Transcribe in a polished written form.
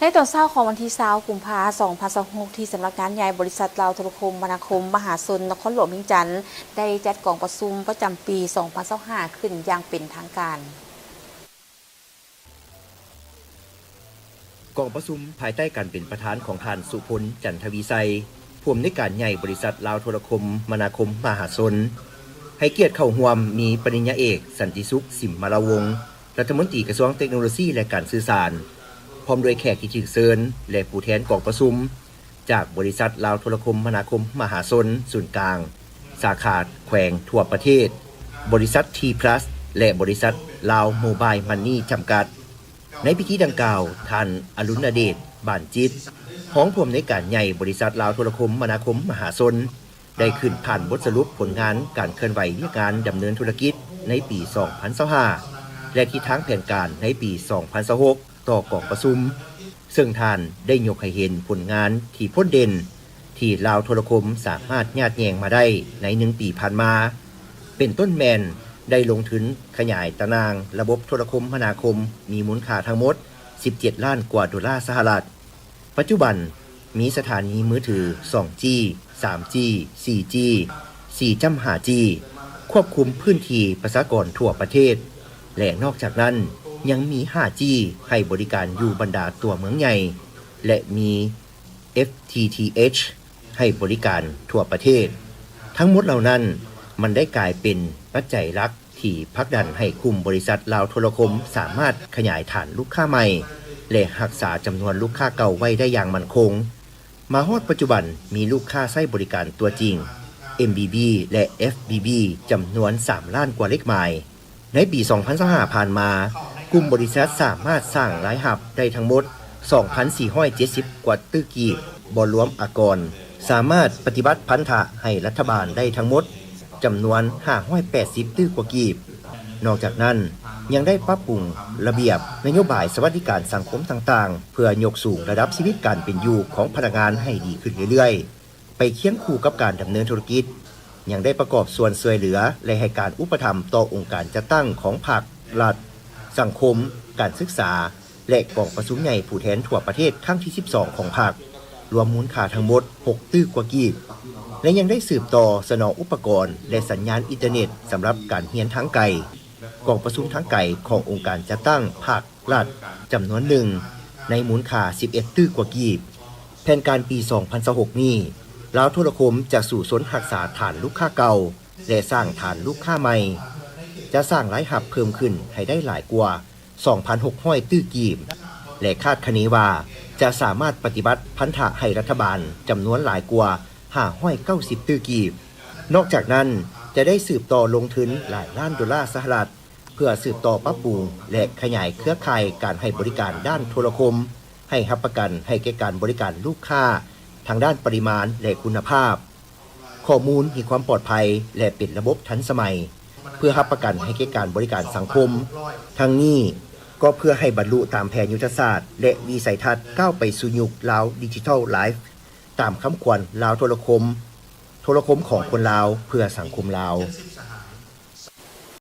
ในตอนเช้าของวันที่20กุมภาพันธ์2026ที่สำนักงานใหญ่บริษัทลาวโทรคมนาคมมหาชนนครหลวงเวียงจันทน์ได้จัดกองประชุมประจำปี2025ขึ้นอย่างเป็นทางการกองประชุมภายใต้การเป็นประธานของท่านสุพลจันทวีไสผู้อำนวยการใหญ่บริษัทลาวโทรคมนาคมมหาชนให้เกียรติเข้าร่วมมีปริญญาเอกสันติสุขสิมมารวงศ์รัฐมนตรีกระทรวงเทคโนโลยีและการสื่อสารพร้อมด้วยแขกที่ถูกเชิญและผู้แทนกองประชุมจากบริษัทลาวโทรคมนาคมมหาชนศูนย์กลางสาขาแขวงทั่วประเทศบริษัท T+ และบริษัทลาวโมบายมันนี่จำกัดในพิธีดังกล่าวท่านอรุณเดชบานจิตรองผู้อำนวยการใหญ่บริษัทลาวโทรคมนาคมมหาชนได้ขึ้นผ่านบทสรุปผลงานการเคลื่อนไหวในการดำเนินธุรกิจในปี2025และทิศทางแผนการในปี2026ต่อกองประชุมซึ่งท่านได้ยกให้เห็นผลงานที่พ้นเด่นที่ลาวโทรคมสามารถญาติแยงมาได้ใน1ปีผ่านมาเป็นต้นแมนได้ลงทุนขยายตารางระบบโทรคมนาคมมีมูลค่าทั้งหมด17ล้านกว่าดอลลาร์สหรัฐปัจจุบันมีสถานีมือถือ 2G 3G 4G 4.5G ควบคุมพื้นที่ประชากรทั่วประเทศและนอกจากนั้นยังมี 5G ให้บริการอยู่บรรดาตัวเมืองใหญ่และมี FTTH ให้บริการทั่วประเทศทั้งหมดเหล่านั้นมันได้กลายเป็นปัจจัยหลักที่ผลักดันให้กลุ่มบริษัทลาวโทรคมสามารถขยายฐานลูกค้าใหม่และรักษาจำนวนลูกค้าเก่าไว้ได้อย่างมั่นคงมาฮอดปัจจุบันมีลูกค้าใช้บริการตัวจริง MBB และ FBB จำนวน3ล้านกว่าเลขหมายในปี2025ผ่านมากลุ่มบริษัทสามารถสร้างรายรับได้ทั้งหมด 2,470 กว่าตื้อกีบบ่รวมอากรสามารถปฏิบัติพันธะให้รัฐบาลได้ทั้งหมดจำนวน580ตื้อกว่ากีบนอกจากนั้นยังได้ปรับปรุงระเบียบนโยบายสวัสดิการสังคมต่างๆเพื่อยกสูงระดับชีวิตการเป็นอยู่ของพนักงานให้ดีขึ้นเรื่อยๆไปเคียงคู่กับการดำเนินธุรกิจยังได้ประกอบส่วนช่วยเหลือและให้การอุปถัมภ์ต่อองค์การจัดตั้งของภาครัฐสังคมการศึกษาและกองประชุมใหญ่ผู้แทนทั่วประเทศครั้งที่12ของภาครวมมูลค่าทั้งหมด6ตื้อกว่ากีบและยังได้สืบต่อสนองอุปกรณ์และสัญญาณอินเทอร์เน็ตสำหรับการเรียนทางไกลกองประชุมทางไกลขององค์การจัดตั้งภาครัฐจำนวนหนึ่งในมูลค่า11ตื้อกว่ากีบแผนการปี2026นี้ลาวโทรคมจะสู่สนรักษาฐานลูกค้าเก่าและสร้างฐานลูกค้าใหม่จะสร้างรายรับเพิ่มขึ้นให้ได้หลายกว่า 2,600 ตื้อกีบและคาดคะเนว่าจะสามารถปฏิบัติพันธะให้รัฐบาลจำนวนหลายกว่า590 ตื้อกีบนอกจากนั้นจะได้สืบต่อลงทุนหลายล้านดอลลาร์สหรัฐเพื่อสืบต่อปรับปรุงและขยายเครือข่ายการให้บริการด้านโทรคมให้รับประกันให้แก่การบริการลูกค้าทางด้านปริมาณและคุณภาพข้อมูลมีความปลอดภัยและเป็นระบบทันสมัยเพื่อรับประกันให้แก่การบริการสังคมทั้งนี้ก็เพื่อให้บรรลุตามแผนยุทธศาสตร์และวิสัยทัศน์ก้าวไปสู่ยุคลาวดิจิทัลไลฟ์ตามคำขวัญลาวโทรคมของคนลาวเพื่อสังคมลาว